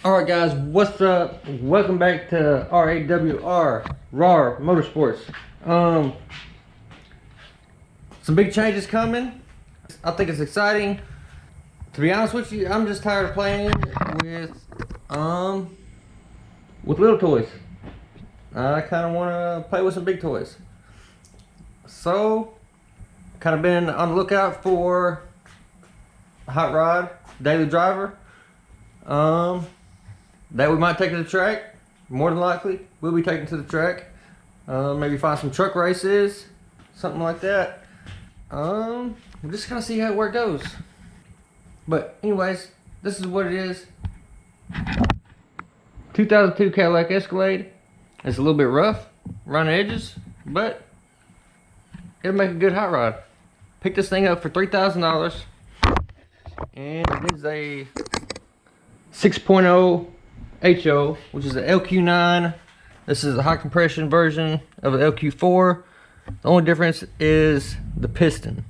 Alright guys, what's up? Welcome back to RAWR Motorsports. Some big changes coming. I think it's exciting. To be honest with you, I'm just tired of playing with little toys. I kind of want to play with some big toys. So, kind of been on the lookout for a hot rod daily driver. That we might take to the track. More than likely, we'll be taking to the track. Maybe find some truck races, something like that. We'll just kind of see where it goes. But anyways, this is what it is. 2002 Cadillac Escalade. It's a little bit rough around the edges, but it'll make a good hot rod. Picked this thing up for $3,000, and it is a 6.0 HO, which is an LQ9. This is a high compression version of an LQ4. The only difference is the piston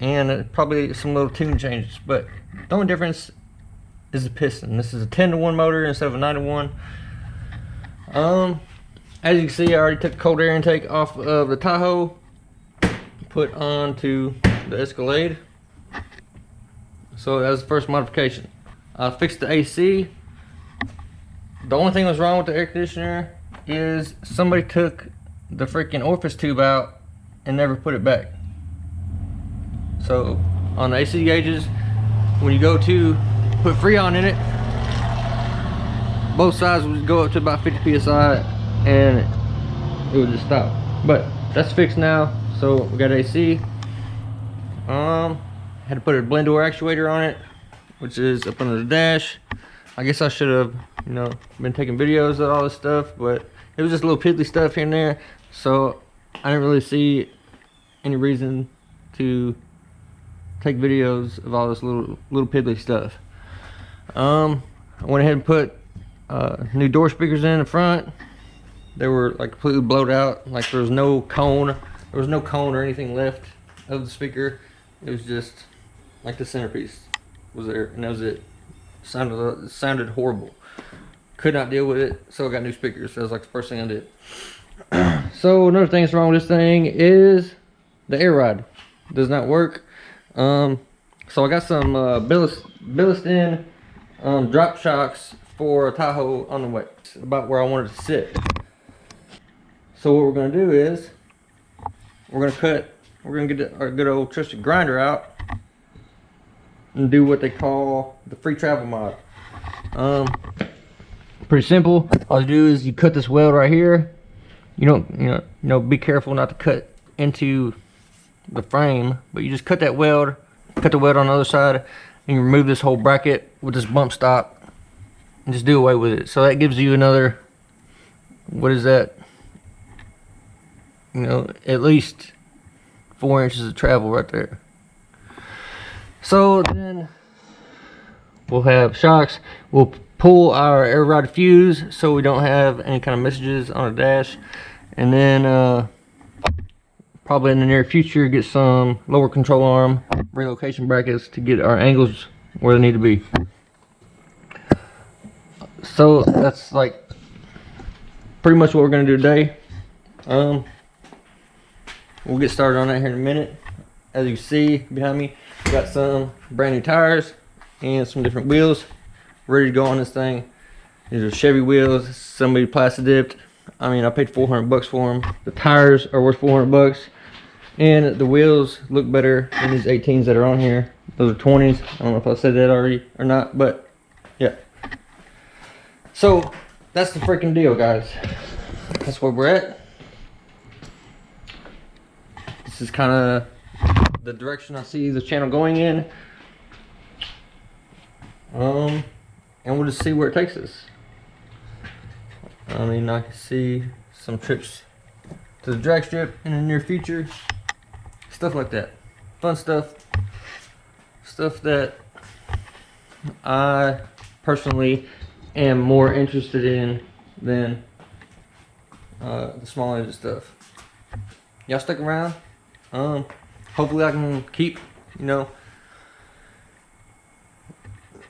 and probably some little tune changes, but the only difference is the piston. This is a 10-to-1 motor instead of a 9-to-1. As you can see, I already took the cold air intake off of the Tahoe, put onto the Escalade. So that was the first modification. I fixed the AC. The only thing that was wrong with the air conditioner is somebody took the freaking orifice tube out and never put it back. So on the AC gauges, when you go to put Freon in it, both sides would go up to about 50 psi and it would just stop. But that's fixed now, so we got AC. Had to put a blend door actuator on it, which is up under the dash. I guess I should have, been taking videos of all this stuff, but it was just a little piddly stuff here and there, so I didn't really see any reason to take videos of all this little piddly stuff. I went ahead and put new door speakers in the front. They were like completely blowed out, like there was no cone or anything left of the speaker. It was just like the centerpiece was there, and that was it. Sounded horrible. Could not deal with it, so I got new speakers. That was like the first thing I did. So another thing that's wrong with this thing is the air ride does not work. So I got some billet-in drop shocks for a Tahoe on the way, about where I wanted to sit. So what we're gonna do is we're gonna get our good old trusted grinder out and do what they call the free travel mod. Pretty simple. All you do is you cut this weld right here. You don't be careful not to cut into the frame, but you just cut that weld, cut the weld on the other side, and you remove this whole bracket with this bump stop and just do away with it. So that gives you another, what is that? At least 4 inches of travel right there. So then we'll have shocks. We'll pull our air rod fuse so we don't have any kind of messages on the dash, and then probably in the near future get some lower control arm relocation brackets to get our angles where they need to be. So that's like pretty much what we're going to do today. We'll get started on that here in a minute. As you can see behind me, got some brand new tires and some different wheels ready to go on this thing. These are Chevy wheels, somebody plastic dipped. I mean, I paid 400 bucks for them. The tires are worth 400 bucks, and the wheels look better than these 18s that are on here. Those are 20s. I don't know if I said that already or not, but yeah. So that's the freaking deal, guys. That's where we're at. This is kind of the direction I see the channel going in. And we'll just see where it takes us. I mean, I can see some trips to the drag strip in the near future. Stuff like that. Fun stuff. Stuff that I personally am more interested in than the small engine stuff. Y'all stick around. Hopefully I can keep,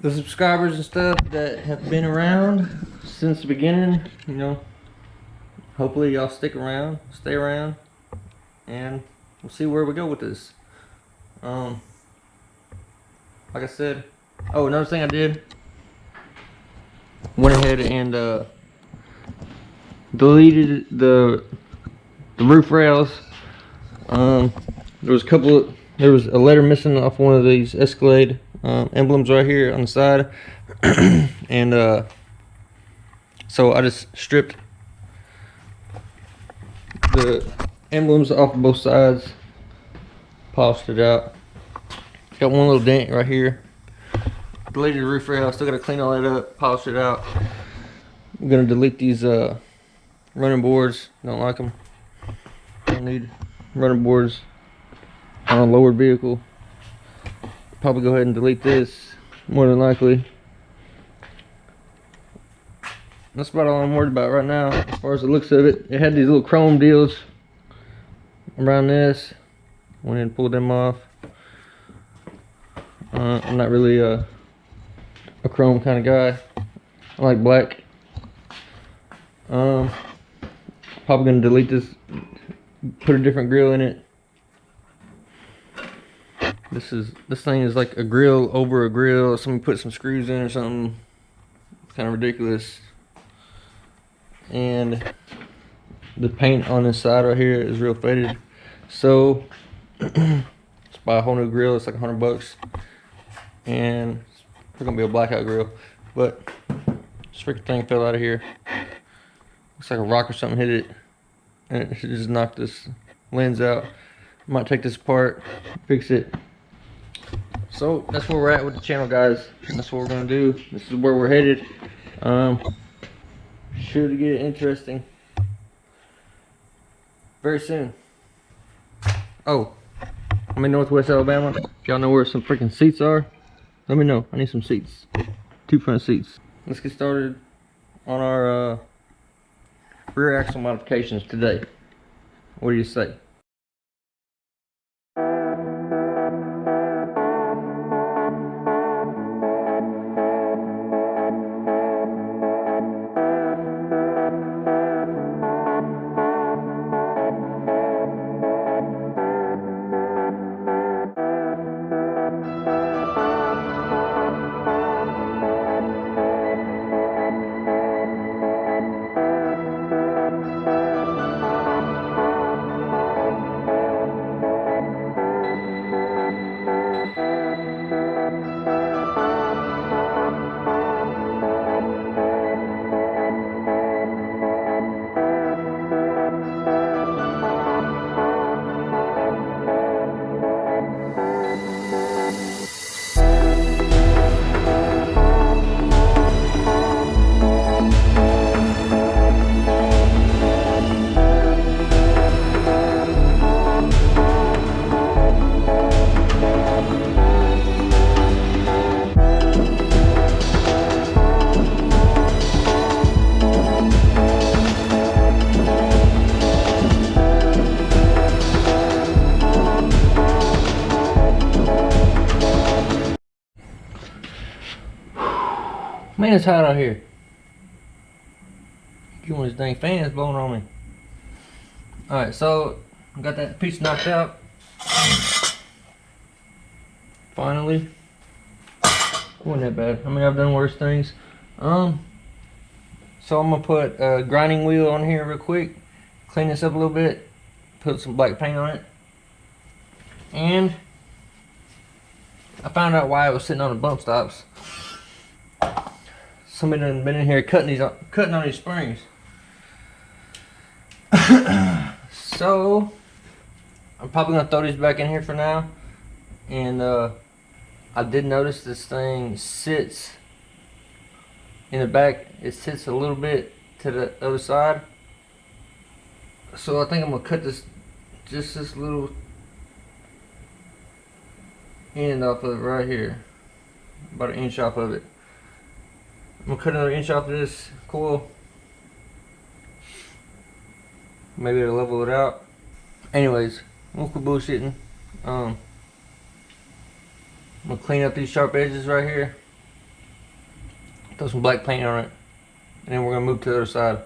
the subscribers and stuff that have been around since the beginning, you know, hopefully y'all stick around, stay around, and we'll see where we go with this. Like I said, oh, another thing I did, went ahead and deleted the roof rails. There was a letter missing off one of these Escalade emblems right here on the side, and so I just stripped the emblems off both sides, polished it out. Got one little dent right here. Deleted the roof rail. Still got to clean all that up, polish it out. I'm gonna delete these running boards. Don't like them. Don't need running boards on a lowered vehicle. Probably go ahead and delete this, more than likely. That's about all I'm worried about right now as far as the looks of it. It had these little chrome deals around this. Went ahead and pulled them off. I'm not really a chrome kind of guy. I like black. Probably gonna delete this, put a different grill in it. This thing is like a grill over a grill. Somebody put some screws in or something. It's kind of ridiculous. And the paint on this side right here is real faded. So let's buy a whole new grill. It's like $100, and it's gonna be a blackout grill. But this freaking thing fell out of here. Looks like a rock or something hit it, and it just knocked this lens out. I might take this apart, fix it. So that's where we're at with the channel, guys. And that's what we're gonna do. This is where we're headed. Should get interesting very soon. Oh, I'm in Northwest Alabama. If y'all know where some freaking seats are, let me know. I need some seats. 2 front seats. Let's get started on our rear axle modifications today. What do you say? Man, it's hot out here. Get one of these dang fans blowing on me. Alright, so I got that piece knocked out. Finally. Wasn't that bad. I mean, I've done worse things. So I'm gonna put a grinding wheel on here real quick, clean this up a little bit, put some black paint on it, and I found out why it was sitting on the bump stops. Somebody done been in here cutting on these springs. So I'm probably gonna throw these back in here for now. And I did notice this thing sits in the back. It sits a little bit to the other side. So I think I'm gonna cut this, just this little end off of it right here, about 1 inch off of it. I'm gonna cut another 1 inch off of this coil. Maybe it'll level it out. Anyways, won't quit bullshitting. I'm gonna clean up these sharp edges right here. throw some black paint on it, and then we're gonna move to the other side.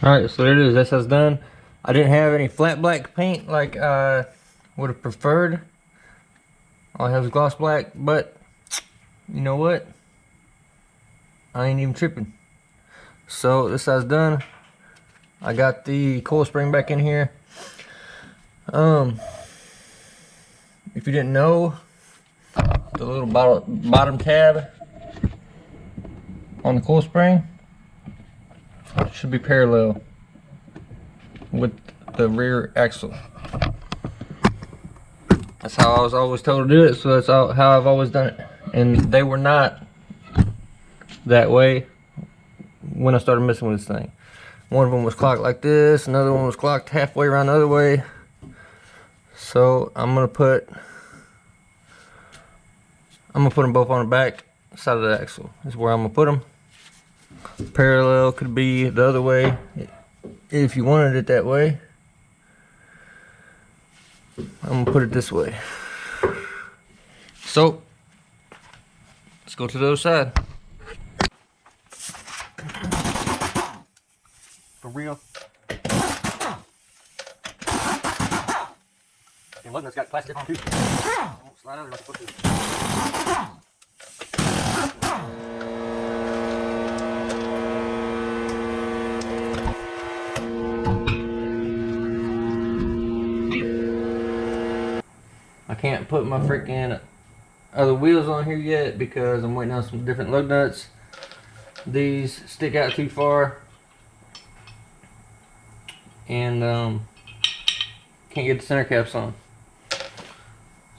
Alright, so there it is. That's done. I didn't have any flat black paint like I would have preferred. All I have is gloss black, but you know what? I ain't even tripping. So this side's done. I got the coil spring back in here. If you didn't know, the little bottom tab on the coil spring should be parallel with the rear axle. That's how I was always told to do it, so that's how I've always done it. And they were not that way when I started messing with this thing. One of them was clocked like this, another one was clocked halfway around the other way. So I'm gonna put them both on the back side of the axle. This is where I'm gonna put them. Parallel could be the other way if you wanted it that way. I'm gonna put it this way. So let's go to the other side. For real. And look, it's got plastic on too. Won't slide out like it's supposed to. I can't put my freaking other wheels on here yet because I'm waiting on some different lug nuts. These stick out too far, and can't get the center caps on.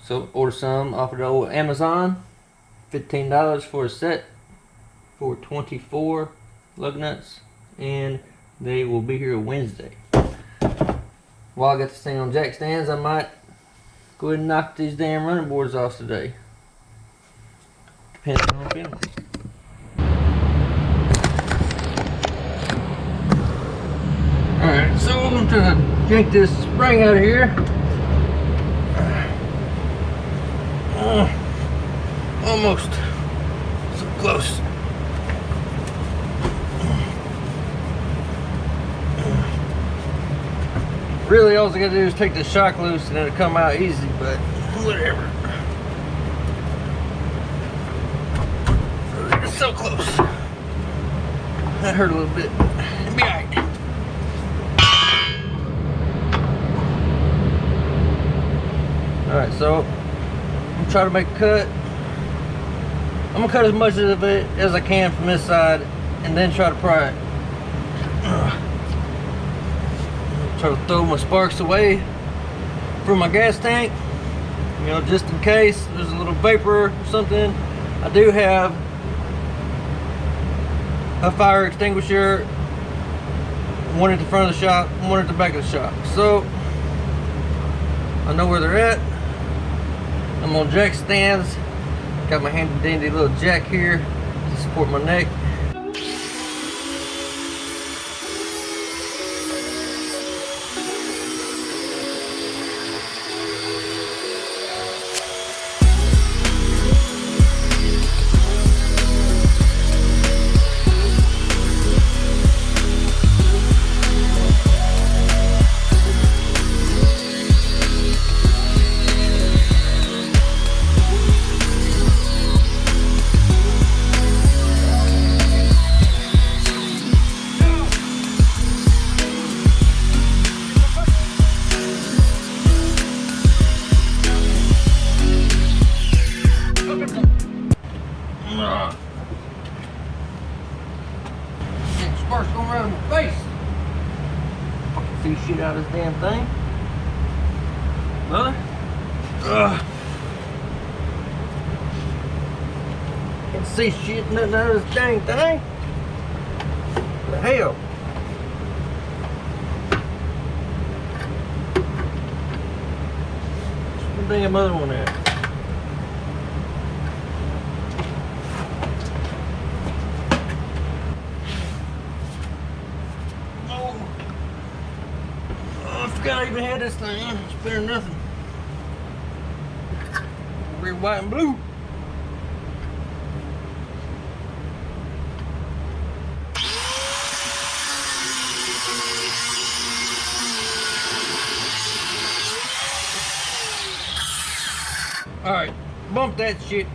So order some off of the old Amazon. $15 for a set for 24 lug nuts, and they will be here Wednesday. While I got this thing on jack stands, I might go ahead and knock these damn running boards off today. Depends on how I'm feeling. Alright, so I'm trying to yank this spring out of here. Almost. So close. Really, all I gotta do is take the shock loose and it'll come out easy, but whatever. It's so close. That hurt a little bit. It'll be alright. Alright, so I'm gonna try to make a cut. I'm gonna cut as much of it as I can from this side and then try to pry it. Try to throw my sparks away from my gas tank, you know, just in case there's a little vapor or something. I do have a fire extinguisher, one at the front of the shop, one at the back of the shop, so I know where they're at. I'm on jack stands, got my handy dandy little jack here to support my neck. Sparks going around my face. Fucking see shit out of this damn thing. Brother. Can't see shit nothing out of this dang thing. What the hell? Where's the damn other one at? forgot I even had this thing on. It's better than nothing. Red, white, and blue. Alright, bump that shit.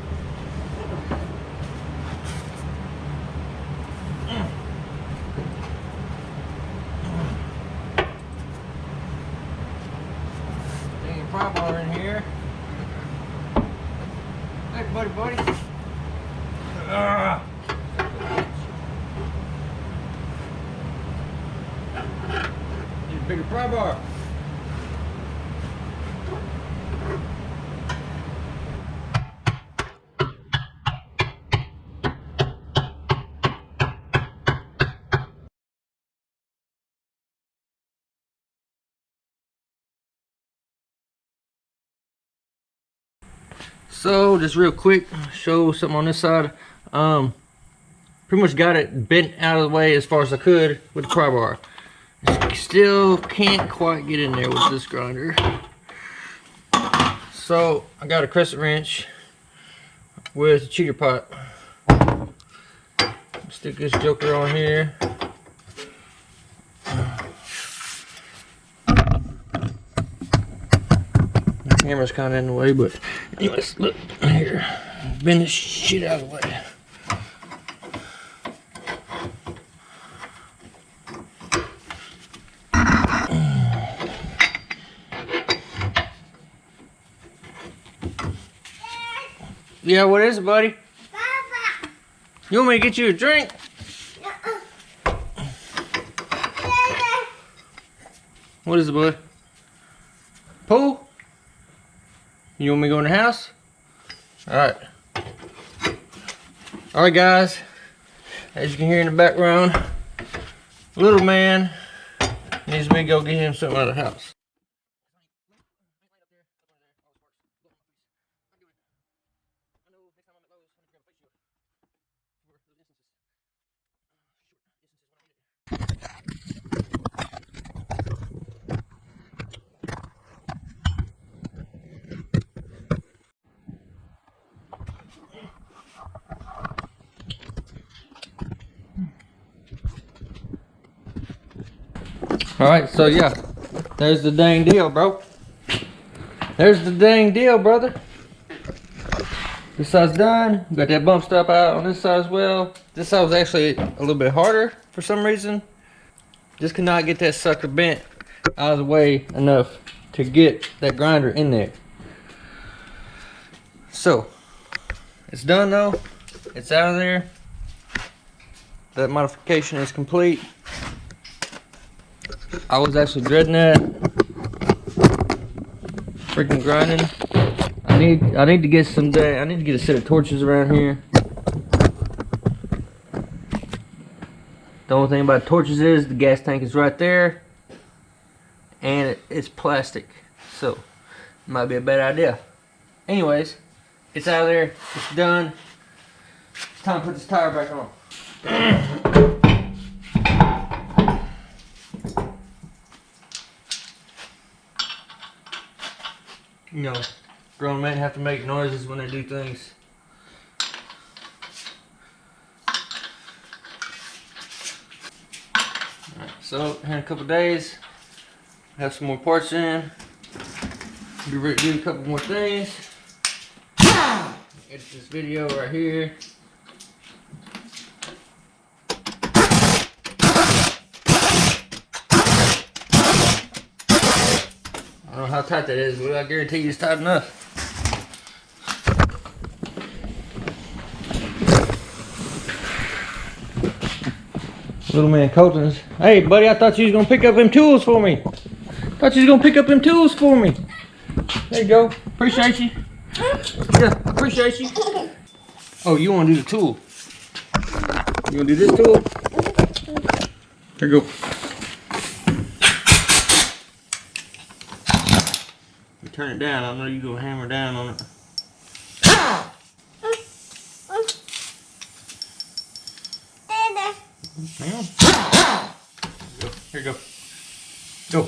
Dang pry bar in here. Hey, buddy. Need a bigger pry bar. So just real quick, show something on this side. Pretty much got it bent out of the way as far as I could with the pry bar. Still can't quite get in there with this grinder. So I got a crescent wrench with a cheater pot. Stick this joker on here. The camera's kind of in the way, but anyways, look here. Bend this shit out of the way. Yeah, what is it, buddy? Papa. You want me to get you a drink? What is it, bud? Pool? You want me to go in the house? Alright. Alright, guys. As you can hear in the background, little man needs me to go get him something out of the house. Alright, so yeah, there's the dang deal, bro. There's the dang deal, brother. This side's done. Got that bump stop out on this side as well. This side was actually a little bit harder for some reason. Just could not get that sucker bent out of the way enough to get that grinder in there. So, it's done though. It's out of there. That modification is complete. I was actually dreading that. Freaking grinding. I need to get some I need to get a set of torches around here. The only thing about torches is the gas tank is right there, and it's plastic, so it might be a bad idea. Anyways, it's out of there. It's done. It's time to put this tire back on. You know, grown men have to make noises when they do things. Alright, so here in a couple days, have some more parts in. Be ready to do a couple more things. Edit this video right here. I don't know how tight that is, but I guarantee you it's tight enough. Little man Colton's. Hey, buddy, I thought you was gonna pick up them tools for me. There you go. Appreciate you. Yeah, appreciate you. Oh, you wanna do the tool? You wanna do this tool? Here you go. Turn it down. I know you gonna hammer down on it. Hang on. Here you go. Go.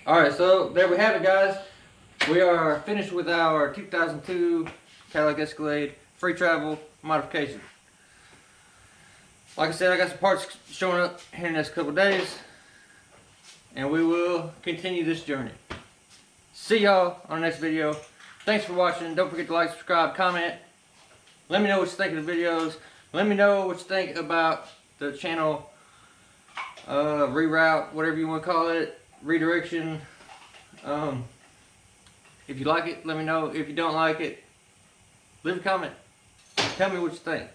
Alright, so there we have it, guys. We are finished with our 2002 Cadillac Escalade free travel modification. Like I said, I got some parts showing up here in the next couple of days, and we will continue this journey. See y'all on the next video. Thanks for watching. Don't forget to like, subscribe, comment. Let me know what you think of the videos. Let me know what you think about the channel reroute, whatever you want to call it, redirection. If you like it, let me know. If you don't like it, leave a comment. Tell me what you think.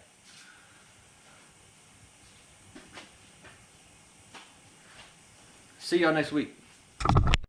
See y'all next week.